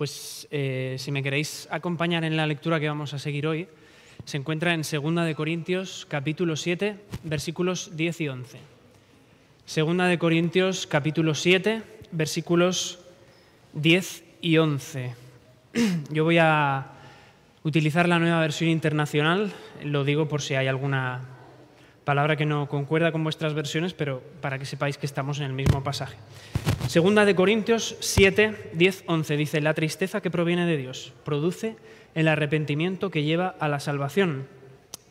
Si me queréis acompañar en la lectura que vamos a seguir hoy, se encuentra en 2 de Corintios, capítulo 7, versículos 10 y 11. 2 de Corintios, capítulo 7, versículos 10 y 11. Yo voy a utilizar la Nueva Versión Internacional, lo digo por si hay alguna palabra que no concuerda con vuestras versiones, pero para que sepáis que estamos en el mismo pasaje. 2 de Corintios 7, 10, 11 dice: la tristeza que proviene de Dios produce el arrepentimiento que lleva a la salvación,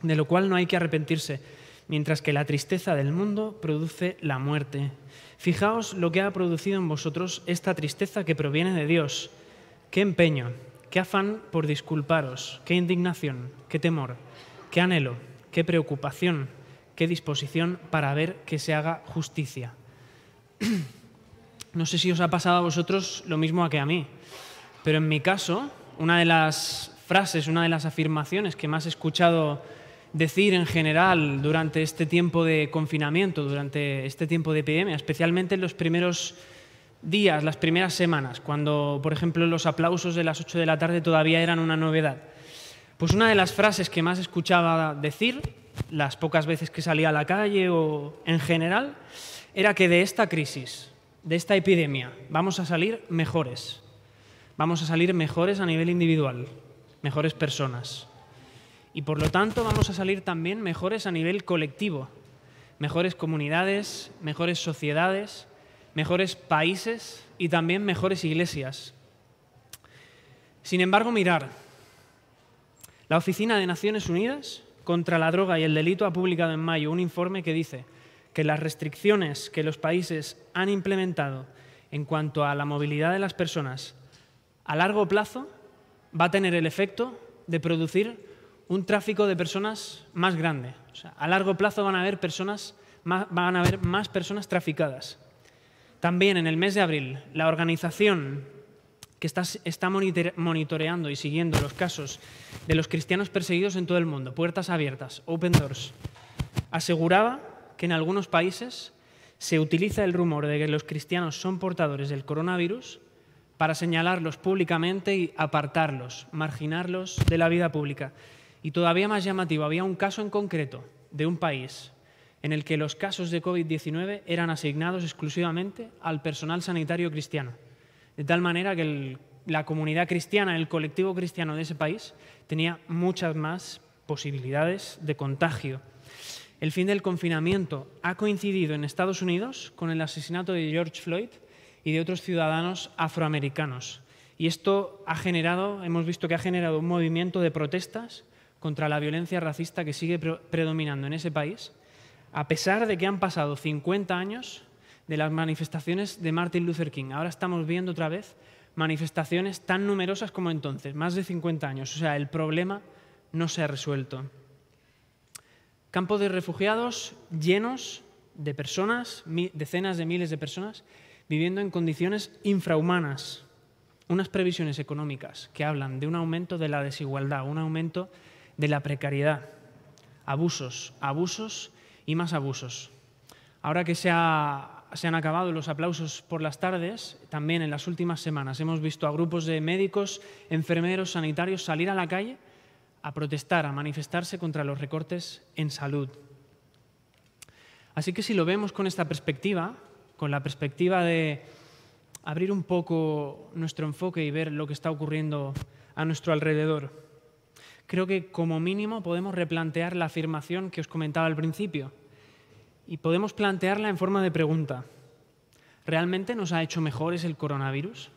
de lo cual no hay que arrepentirse, mientras que la tristeza del mundo produce la muerte. Fijaos lo que ha producido en vosotros esta tristeza que proviene de Dios. Qué empeño, qué afán por disculparos, qué indignación, qué temor, qué anhelo, qué preocupación, qué disposición para ver que se haga justicia. No sé si os ha pasado a vosotros lo mismo que a mí, pero en mi caso, una de las frases, una de las afirmaciones que más he escuchado decir en general durante este tiempo de confinamiento, durante este tiempo de epidemia, especialmente en los primeros días, las primeras semanas, cuando, por ejemplo, los aplausos de las 8 de la tarde todavía eran una novedad. Pues una de las frases que más escuchaba decir, las pocas veces que salía a la calle o en general, era que de esta crisis, de esta epidemia, vamos a salir mejores. Vamos a salir mejores a nivel individual, mejores personas. Y por lo tanto vamos a salir también mejores a nivel colectivo, mejores comunidades, mejores sociedades, mejores países y también mejores iglesias. Sin embargo, mirar, la Oficina de Naciones Unidas contra la Droga y el Delito ha publicado en mayo un informe que dice que las restricciones que los países han implementado en cuanto a la movilidad de las personas a largo plazo va a tener el efecto de producir un tráfico de personas más grande. O sea, a largo plazo van a haber más personas traficadas. También en el mes de abril, la organización que está monitoreando y siguiendo los casos de los cristianos perseguidos en todo el mundo, Puertas Abiertas, Open Doors, aseguraba que en algunos países se utiliza el rumor de que los cristianos son portadores del coronavirus para señalarlos públicamente y apartarlos, marginarlos de la vida pública. Y todavía más llamativo, había un caso en concreto de un país en el que los casos de COVID-19 eran asignados exclusivamente al personal sanitario cristiano, de tal manera que la comunidad cristiana, el colectivo cristiano de ese país, tenía muchas más posibilidades de contagio. El fin del confinamiento ha coincidido en Estados Unidos con el asesinato de George Floyd y de otros ciudadanos afroamericanos. Y esto hemos visto que ha generado un movimiento de protestas contra la violencia racista que sigue predominando en ese país, a pesar de que han pasado 50 años de las manifestaciones de Martin Luther King. Ahora estamos viendo otra vez manifestaciones tan numerosas como entonces, más de 50 años. O sea, el problema no se ha resuelto. Campos de refugiados llenos de personas, decenas de miles de personas, viviendo en condiciones infrahumanas. Unas previsiones económicas que hablan de un aumento de la desigualdad, un aumento de la precariedad. Abusos, abusos y más abusos. Ahora que se han acabado los aplausos por las tardes, también en las últimas semanas hemos visto a grupos de médicos, enfermeros, sanitarios salir a la calle a protestar, a manifestarse contra los recortes en salud. Así que si lo vemos con esta perspectiva, con la perspectiva de abrir un poco nuestro enfoque y ver lo que está ocurriendo a nuestro alrededor, creo que como mínimo podemos replantear la afirmación que os comentaba al principio y podemos plantearla en forma de pregunta. ¿Realmente nos ha hecho mejores el coronavirus?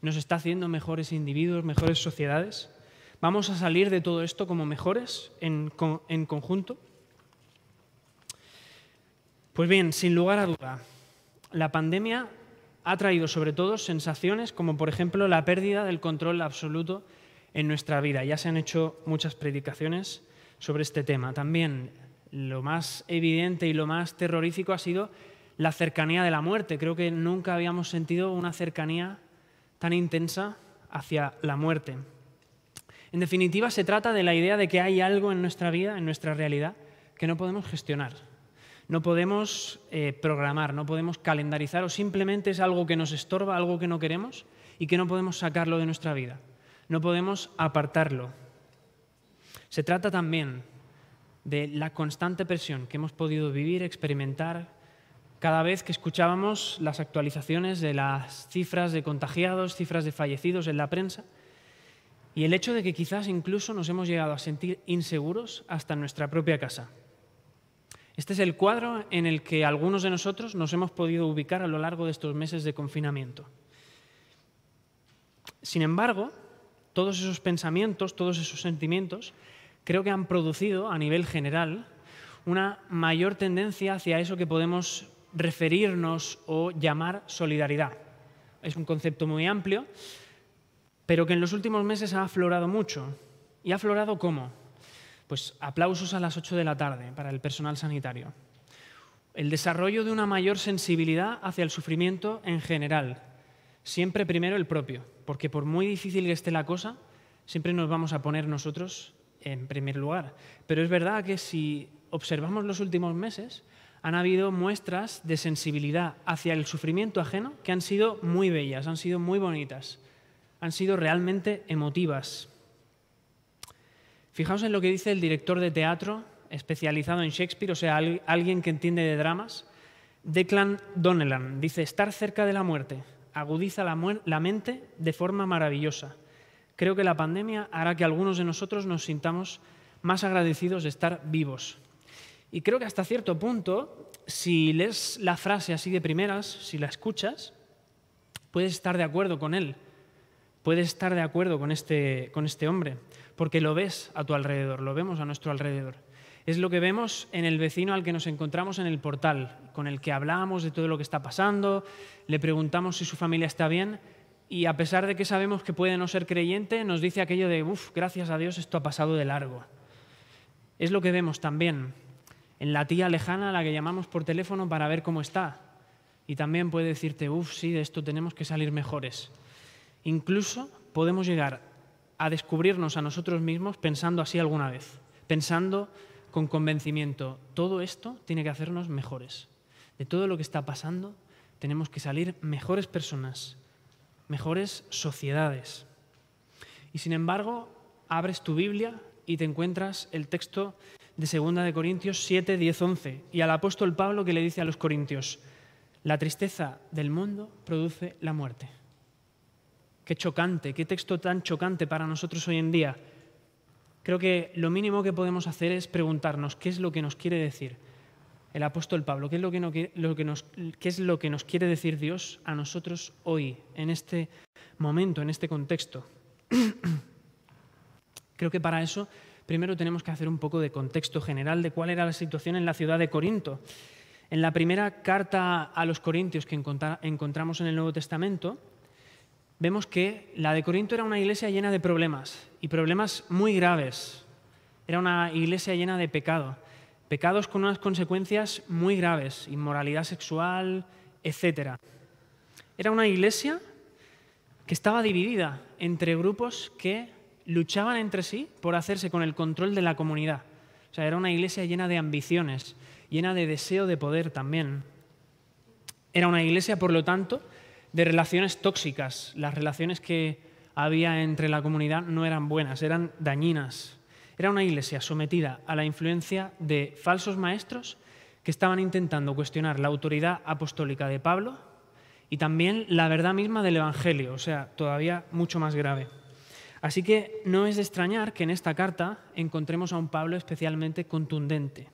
¿Nos está haciendo mejores individuos, mejores sociedades? ¿Vamos a salir de todo esto como mejores en conjunto? Pues bien, sin lugar a duda, la pandemia ha traído sobre todo sensaciones como, por ejemplo, la pérdida del control absoluto en nuestra vida. Ya se han hecho muchas predicaciones sobre este tema. También lo más evidente y lo más terrorífico ha sido la cercanía de la muerte. Creo que nunca habíamos sentido una cercanía tan intensa hacia la muerte. En definitiva, se trata de la idea de que hay algo en nuestra vida, en nuestra realidad, que no podemos gestionar. No podemos programar, no podemos calendarizar, o simplemente es algo que nos estorba, algo que no queremos y que no podemos sacarlo de nuestra vida, no podemos apartarlo. Se trata también de la constante presión que hemos podido vivir, experimentar, cada vez que escuchábamos las actualizaciones de las cifras de contagiados, cifras de fallecidos en la prensa, y el hecho de que quizás incluso nos hemos llegado a sentir inseguros hasta en nuestra propia casa. Este es el cuadro en el que algunos de nosotros nos hemos podido ubicar a lo largo de estos meses de confinamiento. Sin embargo, todos esos pensamientos, todos esos sentimientos, creo que han producido, a nivel general, una mayor tendencia hacia eso que podemos referirnos o llamar solidaridad. Es un concepto muy amplio, pero que en los últimos meses ha aflorado mucho. ¿Y ha aflorado cómo? Pues aplausos a las 8 de la tarde para el personal sanitario. El desarrollo de una mayor sensibilidad hacia el sufrimiento en general. Siempre primero el propio, porque por muy difícil que esté la cosa, siempre nos vamos a poner nosotros en primer lugar. Pero es verdad que si observamos los últimos meses, han habido muestras de sensibilidad hacia el sufrimiento ajeno que han sido muy bellas, han sido muy bonitas, han sido realmente emotivas. Fijaos en lo que dice el director de teatro especializado en Shakespeare, o sea, alguien que entiende de dramas, Declan Donnellan. Dice, estar cerca de la muerte agudiza la mente de forma maravillosa. Creo que la pandemia hará que algunos de nosotros nos sintamos más agradecidos de estar vivos. Y creo que hasta cierto punto, si lees la frase así de primeras, si la escuchas, puedes estar de acuerdo con él, puedes estar de acuerdo con este hombre, porque lo ves a tu alrededor, lo vemos a nuestro alrededor. Es lo que vemos en el vecino al que nos encontramos en el portal, con el que hablamos de todo lo que está pasando, le preguntamos si su familia está bien y a pesar de que sabemos que puede no ser creyente, nos dice aquello de gracias a Dios esto ha pasado de largo. Es lo que vemos también en la tía lejana a la que llamamos por teléfono para ver cómo está. Y también puede decirte, sí, de esto tenemos que salir mejores. Incluso podemos llegar a descubrirnos a nosotros mismos pensando así alguna vez, pensando con convencimiento, todo esto tiene que hacernos mejores. De todo lo que está pasando tenemos que salir mejores personas, mejores sociedades. Y sin embargo, abres tu Biblia y te encuentras el texto de 2 Corintios 7, 10, 11 y al apóstol Pablo que le dice a los corintios, la tristeza del mundo produce la muerte. Qué chocante, qué texto tan chocante para nosotros hoy en día. Creo que lo mínimo que podemos hacer es preguntarnos qué es lo que nos quiere decir el apóstol Pablo, qué es lo que nos quiere decir Dios a nosotros hoy, en este momento, en este contexto. Creo que para eso primero tenemos que hacer un poco de contexto general de cuál era la situación en la ciudad de Corinto. En la primera carta a los Corintios que encontramos en el Nuevo Testamento, vemos que la de Corinto era una iglesia llena de problemas, y problemas muy graves. Era una iglesia llena de pecado, pecados con unas consecuencias muy graves, inmoralidad sexual, etc. Era una iglesia que estaba dividida entre grupos que luchaban entre sí por hacerse con el control de la comunidad. O sea, era una iglesia llena de ambiciones, llena de deseo de poder también. Era una iglesia, por lo tanto, de relaciones tóxicas. Las relaciones que había entre la comunidad no eran buenas, eran dañinas. Era una iglesia sometida a la influencia de falsos maestros que estaban intentando cuestionar la autoridad apostólica de Pablo y también la verdad misma del Evangelio, o sea, todavía mucho más grave. Así que no es de extrañar que en esta carta encontremos a un Pablo especialmente contundente.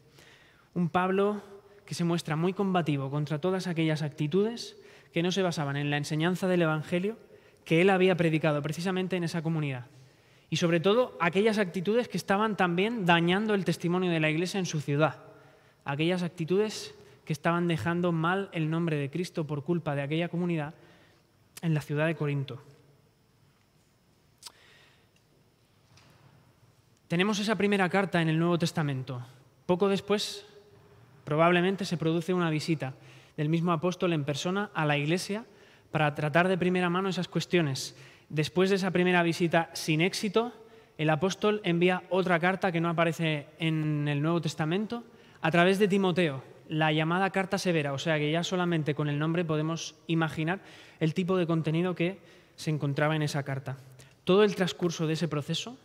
Un Pablo que se muestra muy combativo contra todas aquellas actitudes que no se basaban en la enseñanza del Evangelio que él había predicado precisamente en esa comunidad. Y sobre todo aquellas actitudes que estaban también dañando el testimonio de la Iglesia en su ciudad. Aquellas actitudes que estaban dejando mal el nombre de Cristo por culpa de aquella comunidad en la ciudad de Corinto. Tenemos esa primera carta en el Nuevo Testamento. Poco después, probablemente se produce una visita del mismo apóstol en persona a la iglesia para tratar de primera mano esas cuestiones. Después de esa primera visita sin éxito, el apóstol envía otra carta que no aparece en el Nuevo Testamento a través de Timoteo, la llamada carta severa, o sea que ya solamente con el nombre podemos imaginar el tipo de contenido que se encontraba en esa carta. Todo el transcurso de ese proceso,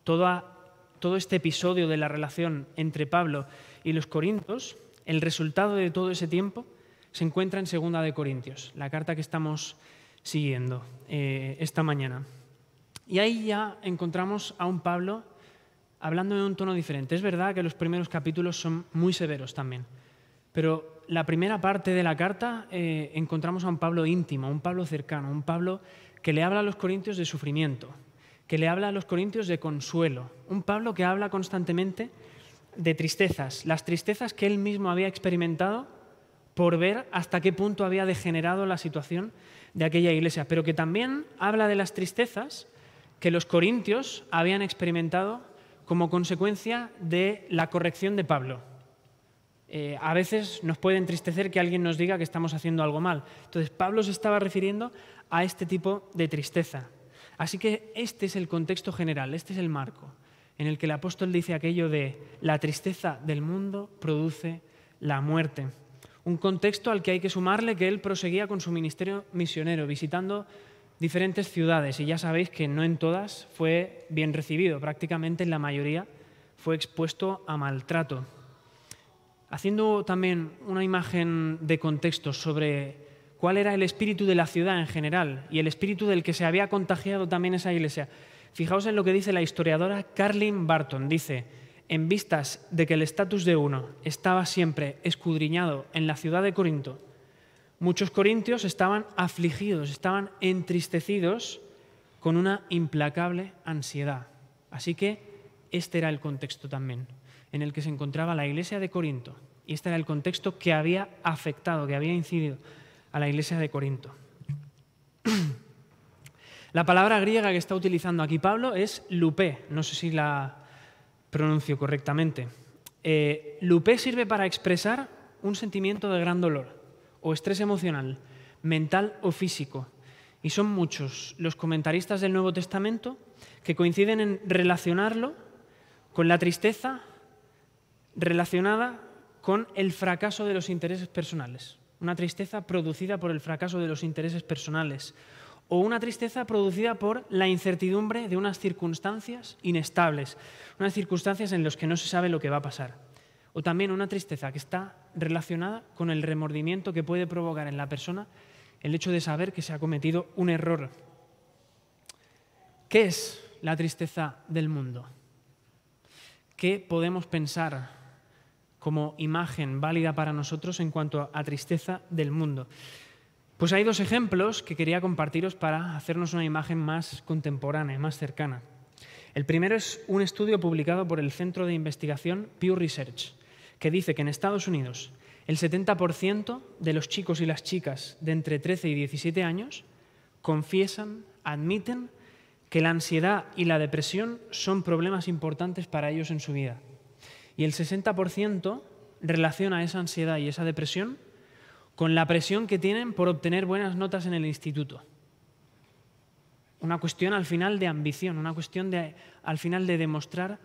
todo este episodio de la relación entre Pablo y los corintios, el resultado de todo ese tiempo se encuentra en 2 de Corintios, la carta que estamos siguiendo esta mañana. Y ahí ya encontramos a un Pablo hablando en un tono diferente. Es verdad que los primeros capítulos son muy severos también, pero la primera parte de la carta encontramos a un Pablo íntimo, un Pablo cercano, un Pablo que le habla a los corintios de sufrimiento, que le habla a los corintios de consuelo, un Pablo que habla constantemente de tristezas, las tristezas que él mismo había experimentado por ver hasta qué punto había degenerado la situación de aquella iglesia, pero que también habla de las tristezas que los corintios habían experimentado como consecuencia de la corrección de Pablo. A veces nos puede entristecer que alguien nos diga que estamos haciendo algo mal. Entonces, Pablo se estaba refiriendo a este tipo de tristeza. Así que este es el contexto general, este es el marco en el que el apóstol dice aquello de la tristeza del mundo produce la muerte. Un contexto al que hay que sumarle que él proseguía con su ministerio misionero, visitando diferentes ciudades, y ya sabéis que no en todas fue bien recibido, prácticamente en la mayoría fue expuesto a maltrato. Haciendo también una imagen de contexto sobre cuál era el espíritu de la ciudad en general y el espíritu del que se había contagiado también esa iglesia, fijaos en lo que dice la historiadora Kathleen Barton. Dice: en vistas de que el estatus de uno estaba siempre escudriñado en la ciudad de Corinto, muchos corintios estaban afligidos, estaban entristecidos con una implacable ansiedad. Así que este era el contexto también en el que se encontraba la iglesia de Corinto. Y este era el contexto que había afectado, que había incidido a la iglesia de Corinto. La palabra griega que está utilizando aquí Pablo es lupé. No sé si la pronuncio correctamente. Lupé sirve para expresar un sentimiento de gran dolor o estrés emocional, mental o físico. Y son muchos los comentaristas del Nuevo Testamento que coinciden en relacionarlo con la tristeza relacionada con el fracaso de los intereses personales. Una tristeza producida por el fracaso de los intereses personales, o una tristeza producida por la incertidumbre de unas circunstancias inestables, unas circunstancias en las que no se sabe lo que va a pasar. O también una tristeza que está relacionada con el remordimiento que puede provocar en la persona el hecho de saber que se ha cometido un error. ¿Qué es la tristeza del mundo? ¿Qué podemos pensar como imagen válida para nosotros en cuanto a tristeza del mundo? Pues hay 2 ejemplos que quería compartiros para hacernos una imagen más contemporánea, más cercana. El primero es un estudio publicado por el Centro de Investigación Pew Research, que dice que en Estados Unidos el 70% de los chicos y las chicas de entre 13 y 17 años confiesan, admiten que la ansiedad y la depresión son problemas importantes para ellos en su vida. Y el 60% relaciona esa ansiedad y esa depresión con la presión que tienen por obtener buenas notas en el instituto. Una cuestión al final de ambición, una cuestión al final de demostrar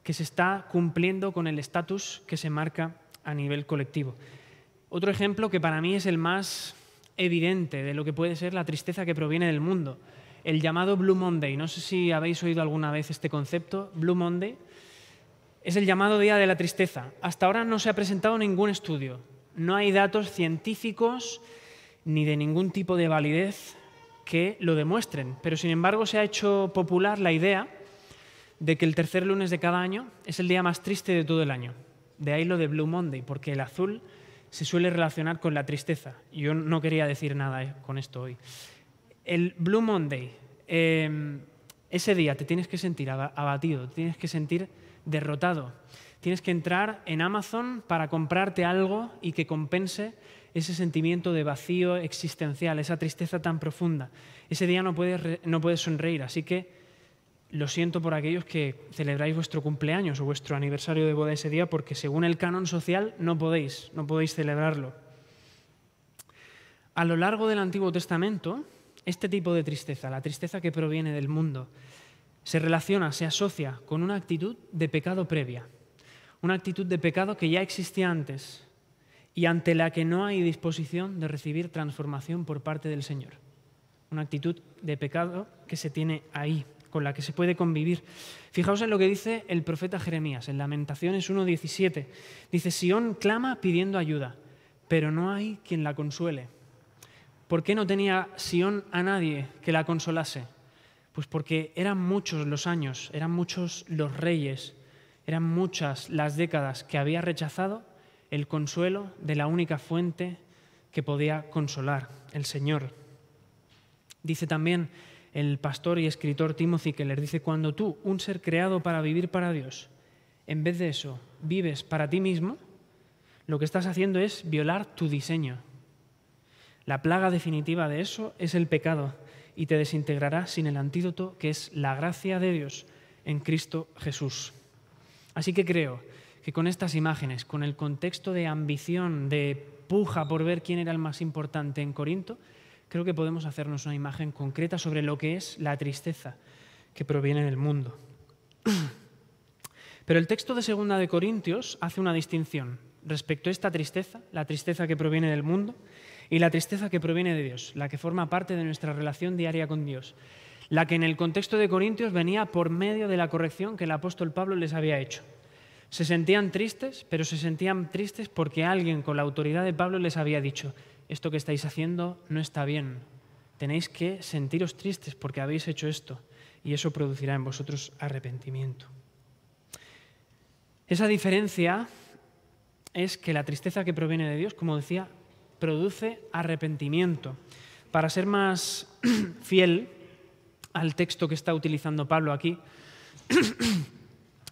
que se está cumpliendo con el estatus que se marca a nivel colectivo. Otro ejemplo que para mí es el más evidente de lo que puede ser la tristeza que proviene del mundo, el llamado Blue Monday. No sé si habéis oído alguna vez este concepto, Blue Monday. Es el llamado Día de la Tristeza. Hasta ahora no se ha presentado ningún estudio. No hay datos científicos ni de ningún tipo de validez que lo demuestren. Pero, sin embargo, se ha hecho popular la idea de que el tercer lunes de cada año es el día más triste de todo el año. De ahí lo de Blue Monday, porque el azul se suele relacionar con la tristeza. Yo no quería decir nada con esto hoy. El Blue Monday, ese día te tienes que sentir abatido, te tienes que sentir derrotado. Tienes que entrar en Amazon para comprarte algo y que compense ese sentimiento de vacío existencial, esa tristeza tan profunda. Ese día no puedes sonreír, así que lo siento por aquellos que celebráis vuestro cumpleaños o vuestro aniversario de boda ese día, porque según el canon social no podéis celebrarlo. A lo largo del Antiguo Testamento, este tipo de tristeza, la tristeza que proviene del mundo, se relaciona, se asocia con una actitud de pecado previa, una actitud de pecado que ya existía antes y ante la que no hay disposición de recibir transformación por parte del Señor. una actitud de pecado que se tiene ahí, con la que se puede convivir. Fijaos en lo que dice el profeta Jeremías, en Lamentaciones 1:17. Dice, Sión clama pidiendo ayuda, pero no hay quien la consuele. ¿Por qué no tenía Sión a nadie que la consolase? Pues porque eran muchos los años, eran muchos los reyes, eran muchas las décadas que había rechazado el consuelo de la única fuente que podía consolar, el Señor. Dice también el pastor y escritor Timothy Keller, dice, cuando tú, un ser creado para vivir para Dios, en vez de eso vives para ti mismo, lo que estás haciendo es violar tu diseño. La plaga definitiva de eso es el pecado y te desintegrará sin el antídoto que es la gracia de Dios en Cristo Jesús. Así que creo que con estas imágenes, con el contexto de ambición, de puja por ver quién era el más importante en Corinto, creo que podemos hacernos una imagen concreta sobre lo que es la tristeza que proviene del mundo. Pero el texto de 2 de Corintios hace una distinción respecto a esta tristeza, la tristeza que proviene del mundo, y la tristeza que proviene de Dios, la que forma parte de nuestra relación diaria con Dios, la que en el contexto de Corintios venía por medio de la corrección que el apóstol Pablo les había hecho. Se sentían tristes, pero se sentían tristes porque alguien con la autoridad de Pablo les había dicho, esto que estáis haciendo no está bien, tenéis que sentiros tristes porque habéis hecho esto y eso producirá en vosotros arrepentimiento. Esa diferencia es que la tristeza que proviene de Dios, como decía, produce arrepentimiento. Para ser más fiel al texto que está utilizando Pablo aquí,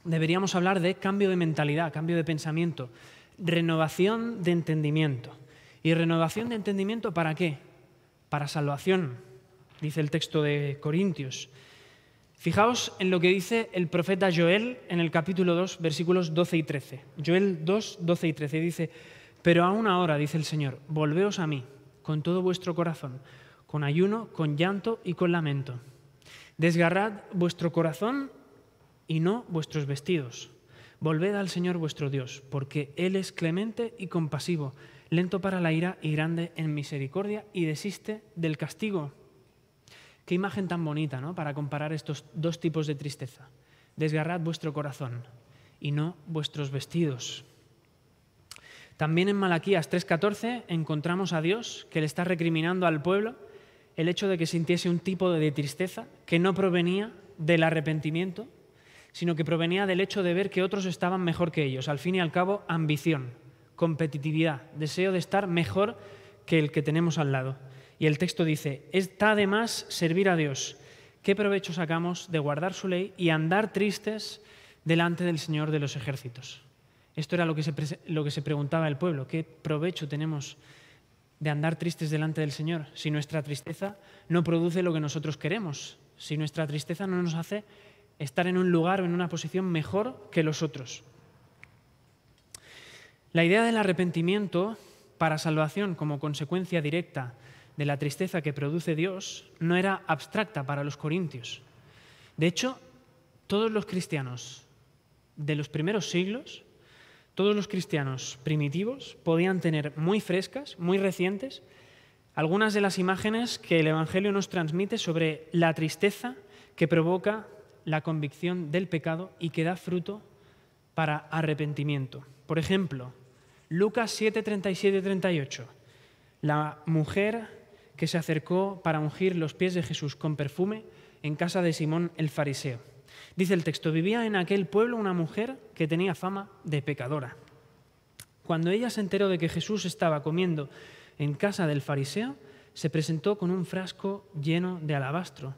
deberíamos hablar de cambio de mentalidad, cambio de pensamiento, renovación de entendimiento. ¿Y renovación de entendimiento para qué? Para salvación, dice el texto de Corintios. Fijaos en lo que dice el profeta Joel en el capítulo 2, versículos 12 y 13. Joel 2, 12 y 13 dice, pero aún ahora, dice el Señor, volveos a mí con todo vuestro corazón, con ayuno, con llanto y con lamento. Desgarrad vuestro corazón y no vuestros vestidos. Volved al Señor vuestro Dios, porque Él es clemente y compasivo, lento para la ira y grande en misericordia y desiste del castigo. Qué imagen tan bonita, ¿no?, para comparar estos dos tipos de tristeza. Desgarrad vuestro corazón y no vuestros vestidos. También en Malaquías 3:14 encontramos a Dios que le está recriminando al pueblo el hecho de que sintiese un tipo de tristeza que no provenía del arrepentimiento, sino que provenía del hecho de ver que otros estaban mejor que ellos. Al fin y al cabo, ambición, competitividad, deseo de estar mejor que el que tenemos al lado. Y el texto dice, está de más servir a Dios. ¿Qué provecho sacamos de guardar su ley y andar tristes delante del Señor de los ejércitos? Esto era lo que se preguntaba el pueblo. ¿Qué provecho tenemos de andar tristes delante del Señor si nuestra tristeza no produce lo que nosotros queremos? Si nuestra tristeza no nos hace estar en un lugar o en una posición mejor que los otros. La idea del arrepentimiento para salvación como consecuencia directa de la tristeza que produce Dios no era abstracta para los corintios. De hecho, todos los cristianos de los primeros siglos, todos los cristianos primitivos podían tener muy frescas, muy recientes, algunas de las imágenes que el Evangelio nos transmite sobre la tristeza que provoca la convicción del pecado y que da fruto para arrepentimiento. Por ejemplo, Lucas 7, 37 y 38. La mujer que se acercó para ungir los pies de Jesús con perfume en casa de Simón el fariseo. Dice el texto, vivía en aquel pueblo una mujer que tenía fama de pecadora. Cuando ella se enteró de que Jesús estaba comiendo en casa del fariseo, se presentó con un frasco lleno de alabastro,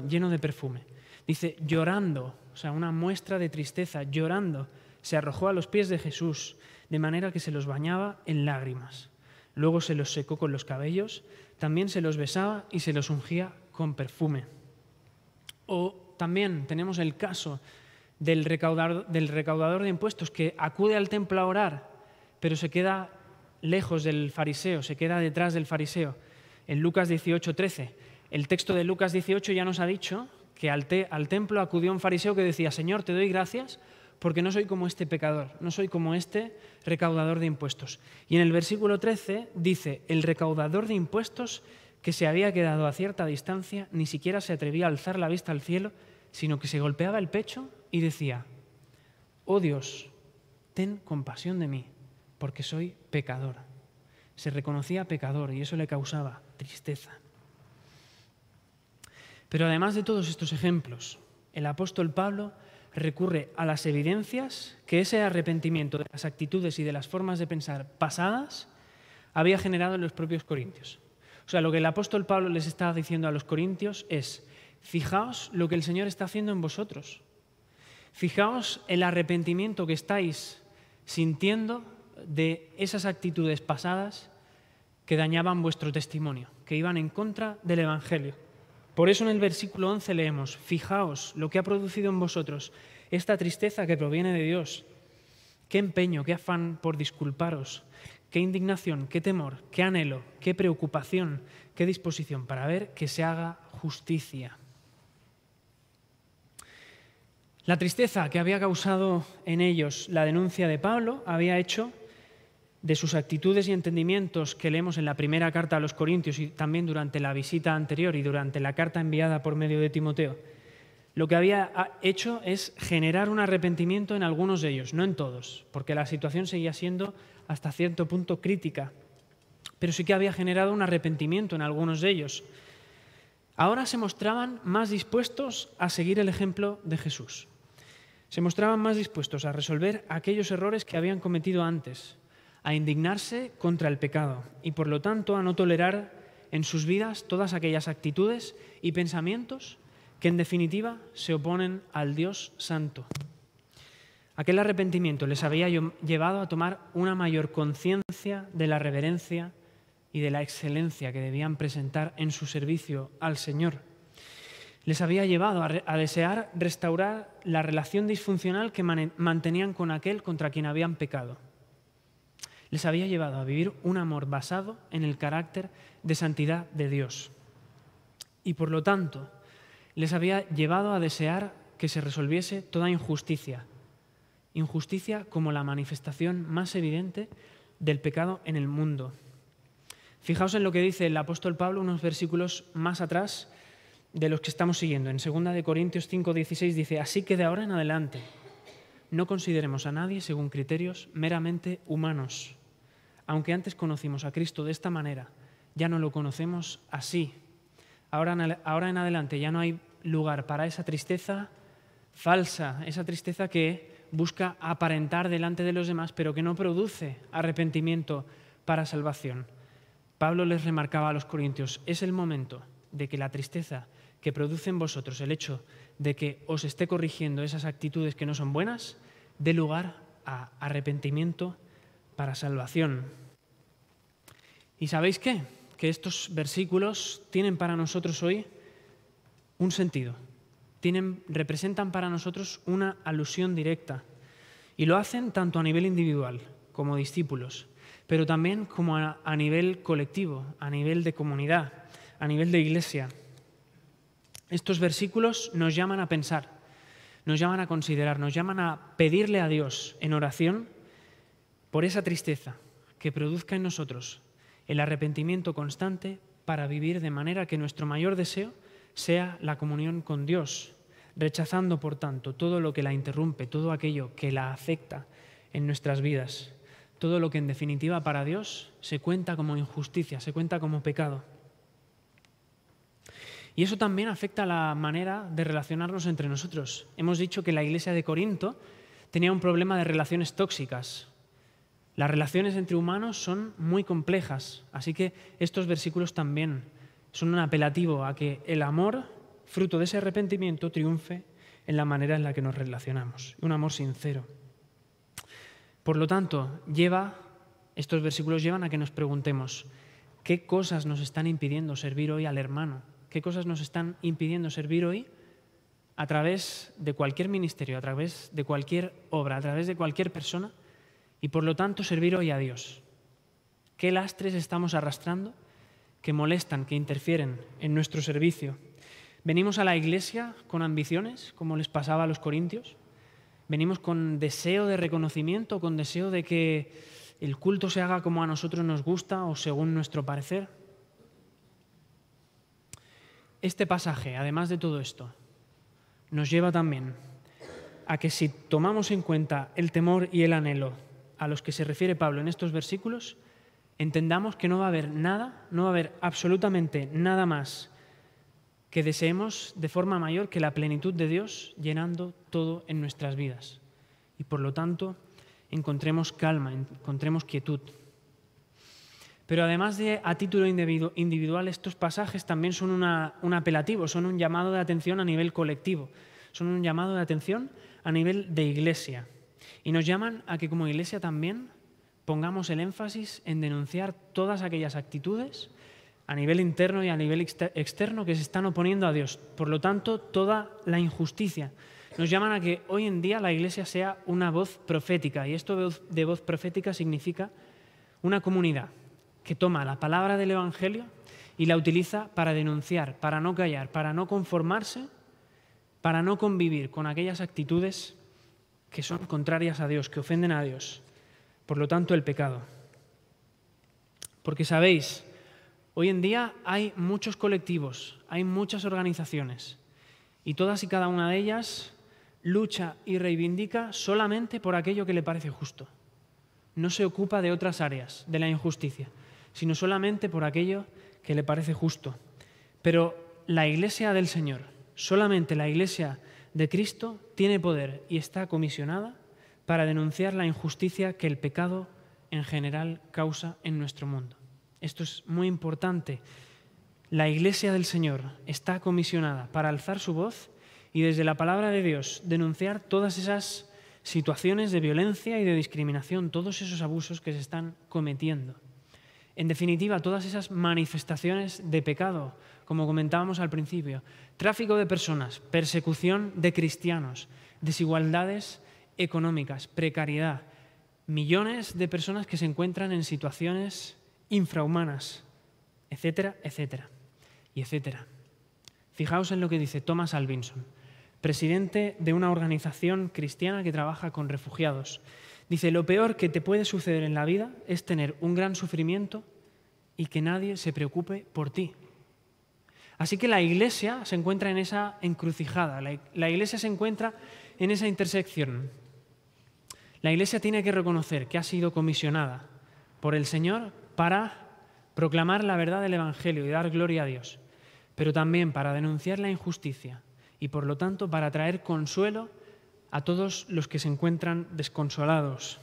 lleno de perfume. Dice, llorando, o sea, una muestra de tristeza, llorando, se arrojó a los pies de Jesús, de manera que se los bañaba en lágrimas. Luego se los secó con los cabellos, también se los besaba y se los ungía con perfume. O también tenemos el caso del recaudador de impuestos que acude al templo a orar, pero se queda lejos del fariseo, se queda detrás del fariseo. En Lucas 18, 13, el texto de Lucas 18 ya nos ha dicho que al templo acudió un fariseo que decía, Señor, te doy gracias porque no soy como este pecador, no soy como este recaudador de impuestos. Y en el versículo 13 dice, el recaudador de impuestos que se había quedado a cierta distancia ni siquiera se atrevía a alzar la vista al cielo, sino que se golpeaba el pecho y decía, oh Dios, ten compasión de mí, porque soy pecador. Se reconocía pecador y eso le causaba tristeza. Pero además de todos estos ejemplos, el apóstol Pablo recurre a las evidencias que ese arrepentimiento de las actitudes y de las formas de pensar pasadas había generado en los propios corintios. O sea, lo que el apóstol Pablo les está diciendo a los corintios es, fijaos lo que el Señor está haciendo en vosotros. Fijaos el arrepentimiento que estáis sintiendo de esas actitudes pasadas que dañaban vuestro testimonio, que iban en contra del Evangelio. Por eso en el versículo 11 leemos, fijaos lo que ha producido en vosotros esta tristeza que proviene de Dios. Qué empeño, qué afán por disculparos, qué indignación, qué temor, qué anhelo, qué preocupación, qué disposición para ver que se haga justicia. La tristeza que había causado en ellos la denuncia de Pablo había hecho de sus actitudes y entendimientos que leemos en la primera carta a los Corintios y también durante la visita anterior y durante la carta enviada por medio de Timoteo, lo que había hecho es generar un arrepentimiento en algunos de ellos, no en todos, porque la situación seguía siendo hasta cierto punto crítica, pero sí que había generado un arrepentimiento en algunos de ellos. Ahora se mostraban más dispuestos a seguir el ejemplo de Jesús. Se mostraban más dispuestos a resolver aquellos errores que habían cometido antes, a indignarse contra el pecado y, por lo tanto, a no tolerar en sus vidas todas aquellas actitudes y pensamientos que, en definitiva, se oponen al Dios Santo. Aquel arrepentimiento les había llevado a tomar una mayor conciencia de la reverencia y de la excelencia que debían presentar en su servicio al Señor. Les había llevado a desear restaurar la relación disfuncional que mantenían con aquel contra quien habían pecado. Les había llevado a vivir un amor basado en el carácter de santidad de Dios. Y por lo tanto, les había llevado a desear que se resolviese toda injusticia. Injusticia como la manifestación más evidente del pecado en el mundo. Fijaos en lo que dice el apóstol Pablo unos versículos más atrás de los que estamos siguiendo. En 2 Corintios 5:16 dice, así que de ahora en adelante no consideremos a nadie según criterios meramente humanos. Aunque antes conocimos a Cristo de esta manera, ya no lo conocemos así. Ahora en adelante ya no hay lugar para esa tristeza falsa, esa tristeza que busca aparentar delante de los demás, pero que no produce arrepentimiento para salvación. Pablo les remarcaba a los corintios, es el momento de que la tristeza que produce en vosotros el hecho de que os esté corrigiendo esas actitudes que no son buenas, dé lugar a arrepentimiento para salvación. ¿Y sabéis qué? Que estos versículos tienen para nosotros hoy un sentido. Representan para nosotros una alusión directa. Y lo hacen tanto a nivel individual como discípulos, pero también como a nivel colectivo, a nivel de comunidad, a nivel de iglesia. Estos versículos nos llaman a pensar, nos llaman a considerar, nos llaman a pedirle a Dios en oración por esa tristeza que produzca en nosotros el arrepentimiento constante para vivir de manera que nuestro mayor deseo sea la comunión con Dios, rechazando, por tanto, todo lo que la interrumpe, todo aquello que la afecta en nuestras vidas, todo lo que en definitiva para Dios se cuenta como injusticia, se cuenta como pecado. Y eso también afecta a la manera de relacionarnos entre nosotros. Hemos dicho que la iglesia de Corinto tenía un problema de relaciones tóxicas. Las relaciones entre humanos son muy complejas, así que estos versículos también son un apelativo a que el amor, fruto de ese arrepentimiento, triunfe en la manera en la que nos relacionamos, un amor sincero. Por lo tanto, estos versículos llevan a que nos preguntemos, ¿qué cosas nos están impidiendo servir hoy al hermano? ¿Qué cosas nos están impidiendo servir hoy a través de cualquier ministerio, a través de cualquier obra, a través de cualquier persona? Y por lo tanto servir hoy a Dios. ¿Qué lastres estamos arrastrando que molestan, que interfieren en nuestro servicio? ¿Venimos a la iglesia con ambiciones, como les pasaba a los corintios? Venimos con deseo de reconocimiento, con deseo de que el culto se haga como a nosotros nos gusta o según nuestro parecer. Este pasaje, además de todo esto, nos lleva también a que si tomamos en cuenta el temor y el anhelo a los que se refiere Pablo en estos versículos, entendamos que no va a haber nada, no va a haber absolutamente nada más que deseemos de forma mayor que la plenitud de Dios llenando todo en nuestras vidas. Y por lo tanto, encontremos calma, encontremos quietud. Pero además de a título individual, estos pasajes también son un apelativo, son un llamado de atención a nivel colectivo, son un llamado de atención a nivel de iglesia. Y nos llaman a que como iglesia también pongamos el énfasis en denunciar todas aquellas actitudes a nivel interno y a nivel externo que se están oponiendo a Dios. Por lo tanto, toda la injusticia. Nos llaman a que hoy en día la Iglesia sea una voz profética. Y esto de voz profética significa una comunidad que toma la palabra del Evangelio y la utiliza para denunciar, para no callar, para no conformarse, para no convivir con aquellas actitudes que son contrarias a Dios, que ofenden a Dios. Por lo tanto, el pecado. Porque sabéis, hoy en día hay muchos colectivos, hay muchas organizaciones y todas y cada una de ellas lucha y reivindica solamente por aquello que le parece justo. No se ocupa de otras áreas de la injusticia, sino solamente por aquello que le parece justo. Pero la Iglesia del Señor, solamente la Iglesia de Cristo, tiene poder y está comisionada para denunciar la injusticia que el pecado en general causa en nuestro mundo. Esto es muy importante. La Iglesia del Señor está comisionada para alzar su voz y desde la palabra de Dios denunciar todas esas situaciones de violencia y de discriminación, todos esos abusos que se están cometiendo. En definitiva, todas esas manifestaciones de pecado, como comentábamos al principio, tráfico de personas, persecución de cristianos, desigualdades económicas, precariedad, millones de personas que se encuentran en situaciones infrahumanas, etcétera, etcétera, y etcétera. Fijaos en lo que dice Thomas Alvinson, presidente de una organización cristiana que trabaja con refugiados. Dice, lo peor que te puede suceder en la vida es tener un gran sufrimiento y que nadie se preocupe por ti. Así que la Iglesia se encuentra en esa encrucijada, la Iglesia se encuentra en esa intersección. La Iglesia tiene que reconocer que ha sido comisionada por el Señor para proclamar la verdad del Evangelio y dar gloria a Dios, pero también para denunciar la injusticia y, por lo tanto, para traer consuelo a todos los que se encuentran desconsolados.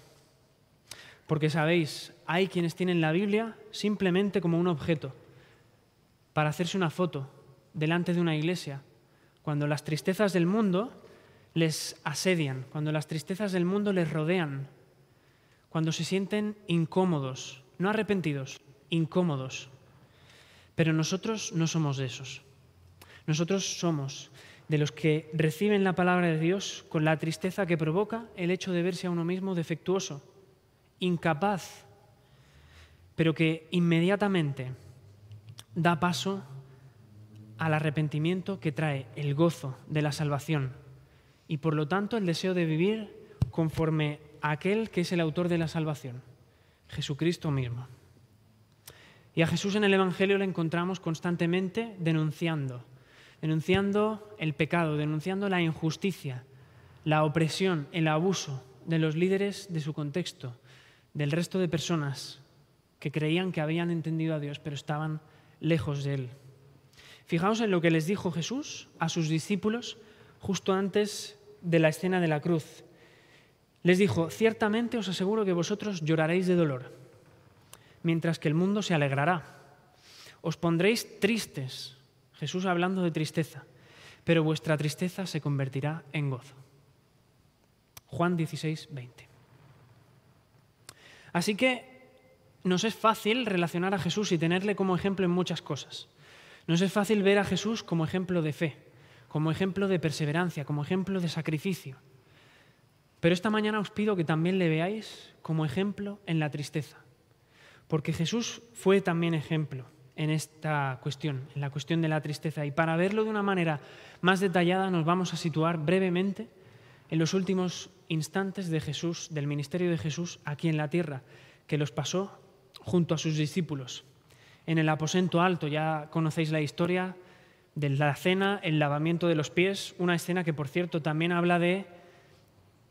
Porque, sabéis, hay quienes tienen la Biblia simplemente como un objeto para hacerse una foto delante de una iglesia, cuando las tristezas del mundo les asedian, cuando las tristezas del mundo les rodean, cuando se sienten incómodos, no arrepentidos, incómodos. Pero nosotros no somos de esos. Nosotros somos de los que reciben la palabra de Dios con la tristeza que provoca el hecho de verse a uno mismo defectuoso, incapaz, pero que inmediatamente da paso al arrepentimiento que trae el gozo de la salvación y, por lo tanto, el deseo de vivir conforme a aquel que es el autor de la salvación, Jesucristo mismo. Y a Jesús en el Evangelio le encontramos constantemente denunciando el pecado, denunciando la injusticia, la opresión, el abuso de los líderes de su contexto, del resto de personas que creían que habían entendido a Dios, pero estaban lejos de Él. Fijaos en lo que les dijo Jesús a sus discípulos justo antes de la escena de la cruz. Les dijo, ciertamente os aseguro que vosotros lloraréis de dolor, mientras que el mundo se alegrará. Os pondréis tristes, Jesús hablando de tristeza, pero vuestra tristeza se convertirá en gozo. Juan 16, 20. Así que nos es fácil relacionar a Jesús y tenerle como ejemplo en muchas cosas. Nos es fácil ver a Jesús como ejemplo de fe, como ejemplo de perseverancia, como ejemplo de sacrificio. Pero esta mañana os pido que también le veáis como ejemplo en la tristeza, porque Jesús fue también ejemplo en esta cuestión, en la cuestión de la tristeza. Y para verlo de una manera más detallada nos vamos a situar brevemente en los últimos instantes de Jesús, del ministerio de Jesús aquí en la tierra, que los pasó junto a sus discípulos. En el aposento alto, ya conocéis la historia de la cena, el lavamiento de los pies, una escena que, por cierto, también habla de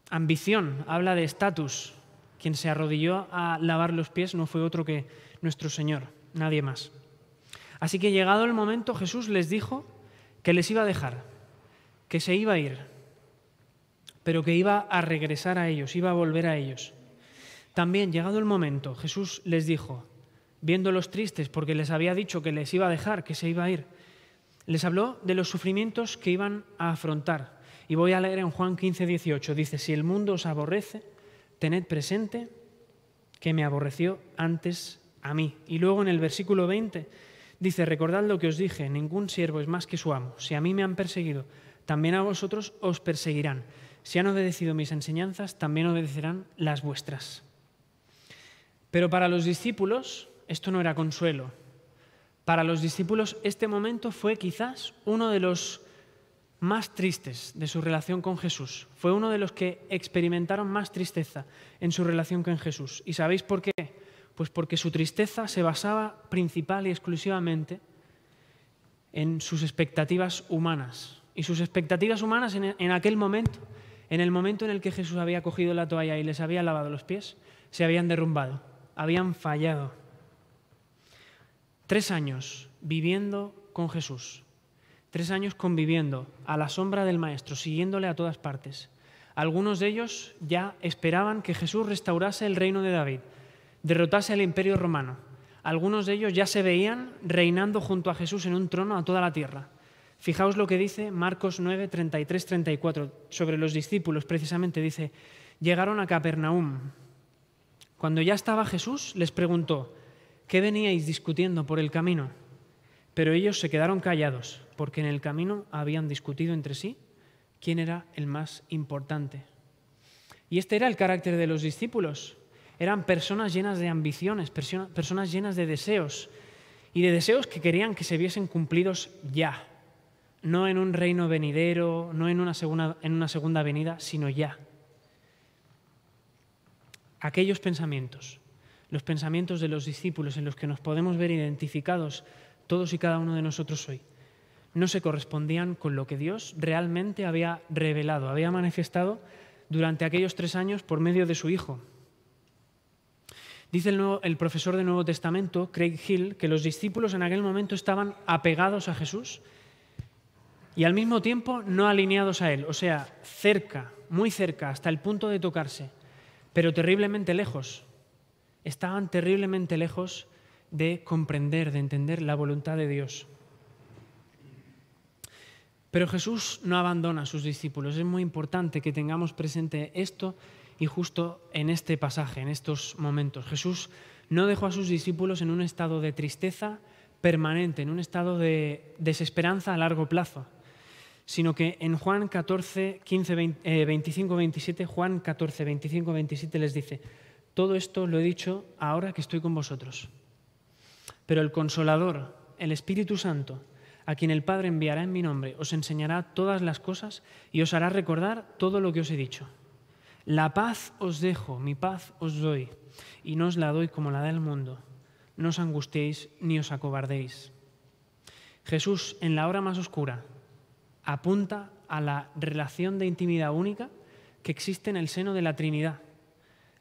ambición, habla de estatus. Quien se arrodilló a lavar los pies no fue otro que nuestro Señor, nadie más. Así que llegado el momento, Jesús les dijo que les iba a dejar, que se iba a ir, pero que iba a regresar a ellos, iba a volver a ellos. También, llegado el momento, Jesús les dijo, viéndolos tristes porque les había dicho que les iba a dejar, que se iba a ir, les habló de los sufrimientos que iban a afrontar. Y voy a leer en Juan 15, 18, dice, si el mundo os aborrece, tened presente que me aborreció antes a mí. Y luego en el versículo 20 dice, recordad lo que os dije, ningún siervo es más que su amo. Si a mí me han perseguido, también a vosotros os perseguirán. Si han obedecido mis enseñanzas, también obedecerán las vuestras. Pero para los discípulos esto no era consuelo. Para los discípulos este momento fue quizás uno de los más tristes de su relación con Jesús. Fue uno de los que experimentaron más tristeza en su relación con Jesús. ¿Y sabéis por qué? Pues porque su tristeza se basaba principal y exclusivamente en sus expectativas humanas. Y sus expectativas humanas en aquel momento, en el momento en el que Jesús había cogido la toalla y les había lavado los pies, se habían derrumbado, habían fallado. 3 años viviendo con Jesús, 3 años conviviendo a la sombra del Maestro, siguiéndole a todas partes. Algunos de ellos ya esperaban que Jesús restaurase el reino de David, derrotase al imperio romano. Algunos de ellos ya se veían reinando junto a Jesús en un trono a toda la tierra. Fijaos lo que dice Marcos 9, 33, 34, sobre los discípulos precisamente. Dice, llegaron a Capernaum. Cuando ya estaba Jesús, les preguntó, ¿qué veníais discutiendo por el camino? Pero ellos se quedaron callados, porque en el camino habían discutido entre sí quién era el más importante. Y este era el carácter de los discípulos. Eran personas llenas de ambiciones, personas llenas de deseos, y de deseos que querían que se viesen cumplidos ya. No en un reino venidero, no en una segunda venida, sino ya. Aquellos pensamientos, los pensamientos de los discípulos en los que nos podemos ver identificados todos y cada uno de nosotros hoy, no se correspondían con lo que Dios realmente había revelado, había manifestado durante aquellos 3 años por medio de su Hijo. Dice el profesor del Nuevo Testamento, Craig Hill, que los discípulos en aquel momento estaban apegados a Jesús y al mismo tiempo no alineados a Él, o sea, cerca, muy cerca, hasta el punto de tocarse, pero terriblemente lejos. Estaban terriblemente lejos de comprender, de entender la voluntad de Dios. Pero Jesús no abandona a sus discípulos. Es muy importante que tengamos presente esto y justo en este pasaje, en estos momentos. Jesús no dejó a sus discípulos en un estado de tristeza permanente, en un estado de desesperanza a largo plazo, sino que en Juan 14, 25, 27, Juan 14, 25, 27 les dice, todo esto lo he dicho ahora que estoy con vosotros. Pero el Consolador, el Espíritu Santo, a quien el Padre enviará en mi nombre, os enseñará todas las cosas y os hará recordar todo lo que os he dicho. La paz os dejo, mi paz os doy, y no os la doy como la da el mundo. No os angustiéis ni os acobardéis. Jesús, en la hora más oscura, apunta a la relación de intimidad única que existe en el seno de la Trinidad.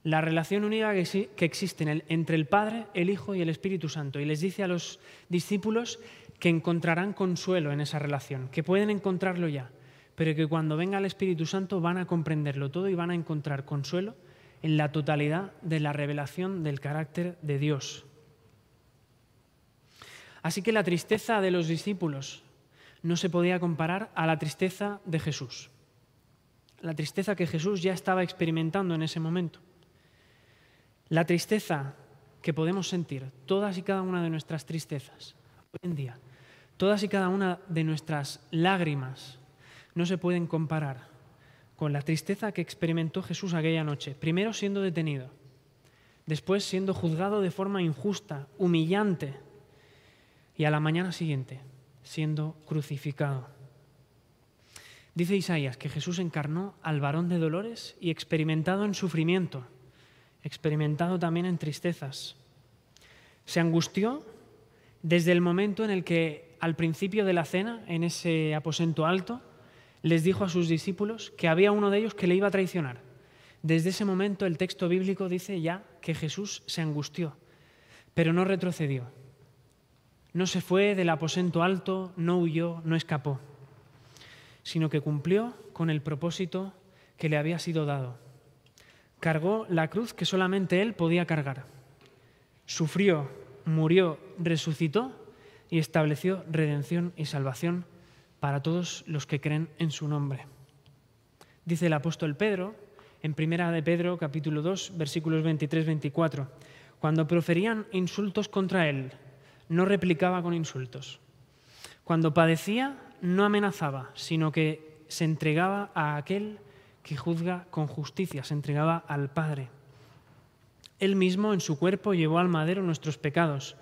La relación única que existe entre el Padre, el Hijo y el Espíritu Santo. Y les dice a los discípulos que encontrarán consuelo en esa relación, que pueden encontrarlo ya, pero que cuando venga el Espíritu Santo van a comprenderlo todo y van a encontrar consuelo en la totalidad de la revelación del carácter de Dios. Así que la tristeza de los discípulos no se podía comparar a la tristeza de Jesús, la tristeza que Jesús ya estaba experimentando en ese momento. La tristeza que podemos sentir, todas y cada una de nuestras tristezas, hoy en día, todas y cada una de nuestras lágrimas, no se pueden comparar con la tristeza que experimentó Jesús aquella noche, primero siendo detenido, después siendo juzgado de forma injusta, humillante, y a la mañana siguiente siendo crucificado. Dice Isaías que Jesús encarnó al varón de dolores y experimentado en sufrimiento, experimentado también en tristezas. Se angustió desde el momento en el que, al principio de la cena, en ese aposento alto, les dijo a sus discípulos que había uno de ellos que le iba a traicionar. Desde ese momento el texto bíblico dice ya que Jesús se angustió, pero no retrocedió. No se fue del aposento alto, no huyó, no escapó, sino que cumplió con el propósito que le había sido dado. Cargó la cruz que solamente él podía cargar. Sufrió, murió, resucitó y estableció redención y salvación para todos los que creen en su nombre. Dice el apóstol Pedro, en 1 de Pedro, capítulo 2, versículos 23-24, cuando proferían insultos contra él, no replicaba con insultos. Cuando padecía, no amenazaba, sino que se entregaba a aquel que juzga con justicia, se entregaba al Padre. Él mismo en su cuerpo llevó al madero nuestros pecados,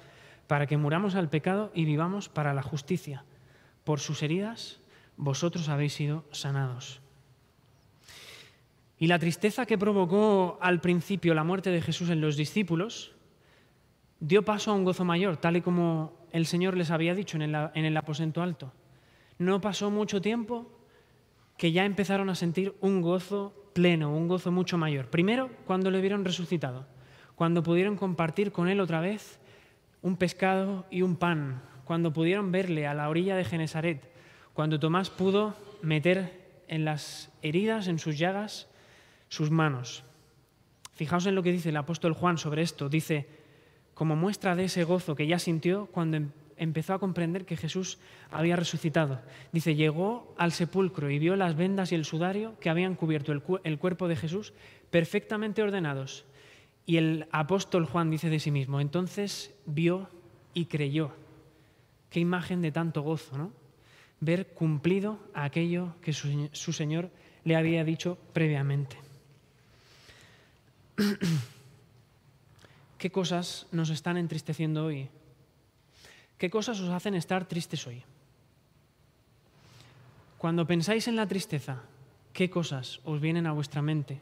para que muramos al pecado y vivamos para la justicia. Por sus heridas vosotros habéis sido sanados. Y la tristeza que provocó al principio la muerte de Jesús en los discípulos dio paso a un gozo mayor, tal y como el Señor les había dicho en el aposento alto. No pasó mucho tiempo que ya empezaron a sentir un gozo pleno, un gozo mucho mayor. Primero, cuando le vieron resucitado, cuando pudieron compartir con él otra vez un pescado y un pan, cuando pudieron verle a la orilla de Genesaret, cuando Tomás pudo meter en las heridas, en sus llagas, sus manos. Fijaos en lo que dice el apóstol Juan sobre esto. Dice, como muestra de ese gozo que ya sintió cuando empezó a comprender que Jesús había resucitado. Dice, llegó al sepulcro y vio las vendas y el sudario que habían cubierto el cuerpo de Jesús perfectamente ordenados. Y el apóstol Juan dice de sí mismo, entonces vio y creyó. Qué imagen de tanto gozo, ¿no? Ver cumplido aquello que su Señor le había dicho previamente. ¿Qué cosas nos están entristeciendo hoy? ¿Qué cosas os hacen estar tristes hoy? Cuando pensáis en la tristeza, ¿qué cosas os vienen a vuestra mente?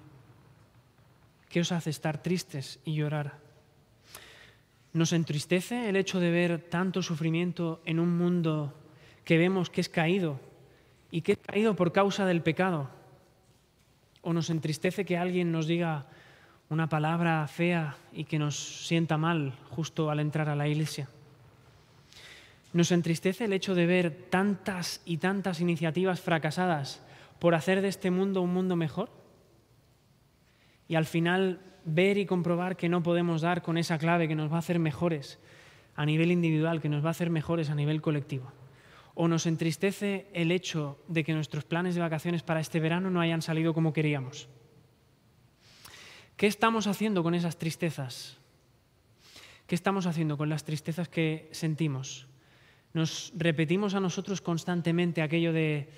¿Qué os hace estar tristes y llorar? ¿Nos entristece el hecho de ver tanto sufrimiento en un mundo que vemos que es caído y que es caído por causa del pecado? ¿O nos entristece que alguien nos diga una palabra fea y que nos sienta mal justo al entrar a la iglesia? ¿Nos entristece el hecho de ver tantas y tantas iniciativas fracasadas por hacer de este mundo un mundo mejor? Y al final ver y comprobar que no podemos dar con esa clave que nos va a hacer mejores a nivel individual, que nos va a hacer mejores a nivel colectivo. ¿O nos entristece el hecho de que nuestros planes de vacaciones para este verano no hayan salido como queríamos? ¿Qué estamos haciendo con esas tristezas? ¿Qué estamos haciendo con las tristezas que sentimos? Nos repetimos a nosotros constantemente aquello de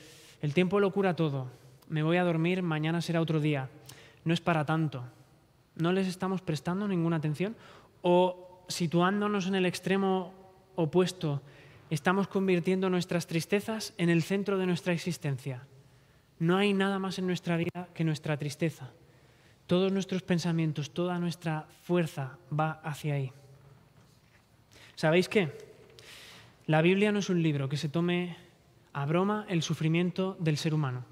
el tiempo lo cura todo, me voy a dormir, mañana será otro día, no es para tanto. ¿No les estamos prestando ninguna atención? ¿O situándonos en el extremo opuesto, estamos convirtiendo nuestras tristezas en el centro de nuestra existencia? No hay nada más en nuestra vida que nuestra tristeza. Todos nuestros pensamientos, toda nuestra fuerza va hacia ahí. ¿Sabéis qué? La Biblia no es un libro que se tome a broma el sufrimiento del ser humano.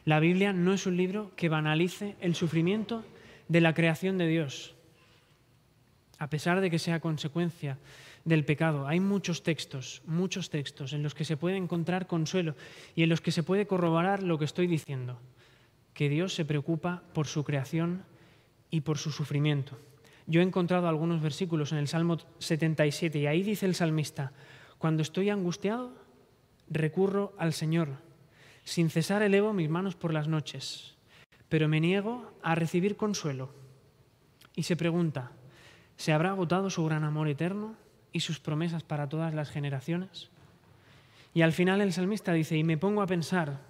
La Biblia no es un libro que banalice el sufrimiento de la creación de Dios. A pesar de que sea consecuencia del pecado, hay muchos textos en los que se puede encontrar consuelo y en los que se puede corroborar lo que estoy diciendo, que Dios se preocupa por su creación y por su sufrimiento. Yo he encontrado algunos versículos en el Salmo 77 y ahí dice el salmista, cuando estoy angustiado, recurro al Señor. Sin cesar elevo mis manos por las noches, pero me niego a recibir consuelo. Y se pregunta, ¿se habrá agotado su gran amor eterno y sus promesas para todas las generaciones? Y al final el salmista dice, y me pongo a pensar,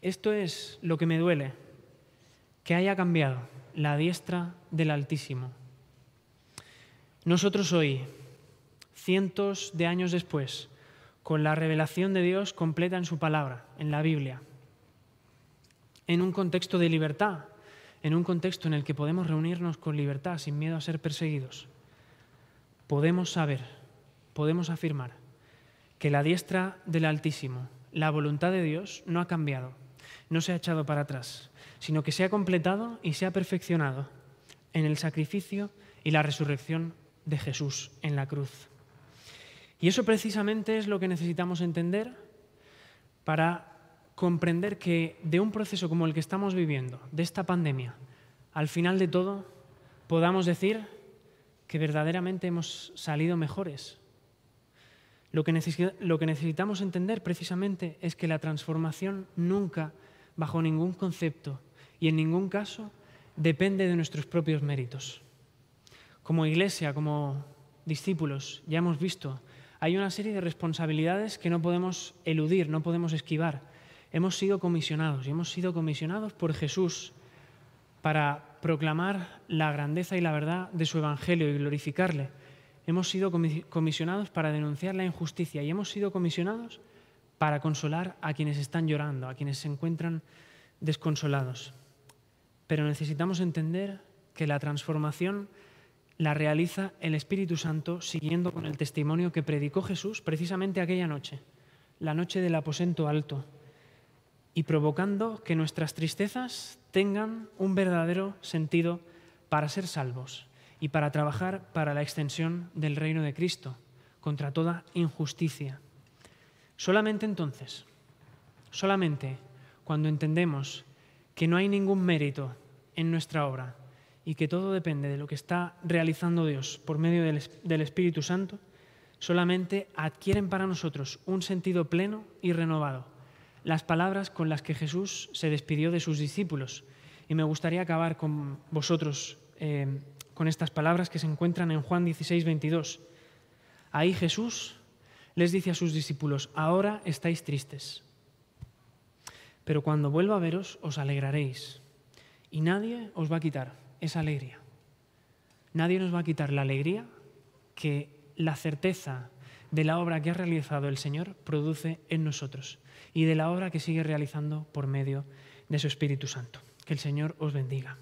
esto es lo que me duele, que haya cambiado la diestra del Altísimo. Nosotros hoy, cientos de años después, con la revelación de Dios completa en su palabra, en la Biblia, en un contexto de libertad, en un contexto en el que podemos reunirnos con libertad, sin miedo a ser perseguidos, podemos saber, podemos afirmar que la diestra del Altísimo, la voluntad de Dios, no ha cambiado, no se ha echado para atrás, sino que se ha completado y se ha perfeccionado en el sacrificio y la resurrección de Jesús en la cruz. Y eso precisamente es lo que necesitamos entender para comprender que de un proceso como el que estamos viviendo, de esta pandemia, al final de todo, podamos decir que verdaderamente hemos salido mejores. Lo que necesitamos entender precisamente es que la transformación nunca, bajo ningún concepto y en ningún caso, depende de nuestros propios méritos. Como Iglesia, como discípulos, ya hemos visto, hay una serie de responsabilidades que no podemos eludir, no podemos esquivar. Hemos sido comisionados y hemos sido comisionados por Jesús para proclamar la grandeza y la verdad de su Evangelio y glorificarle. Hemos sido comisionados para denunciar la injusticia y hemos sido comisionados para consolar a quienes están llorando, a quienes se encuentran desconsolados. Pero necesitamos entender que la transformación la realiza el Espíritu Santo siguiendo con el testimonio que predicó Jesús precisamente aquella noche, la noche del aposento alto, y provocando que nuestras tristezas tengan un verdadero sentido para ser salvos y para trabajar para la extensión del reino de Cristo contra toda injusticia. Solamente entonces, solamente cuando entendemos que no hay ningún mérito en nuestra obra y que todo depende de lo que está realizando Dios por medio del Espíritu Santo, solamente adquieren para nosotros un sentido pleno y renovado las palabras con las que Jesús se despidió de sus discípulos. Y me gustaría acabar con vosotros con estas palabras que se encuentran en Juan 16, 22. Ahí Jesús les dice a sus discípulos: ahora estáis tristes, pero cuando vuelva a veros os alegraréis y nadie os va a quitar esa alegría. Nadie nos va a quitar la alegría que la certeza de la obra que ha realizado el Señor produce en nosotros y de la obra que sigue realizando por medio de su Espíritu Santo. Que el Señor os bendiga.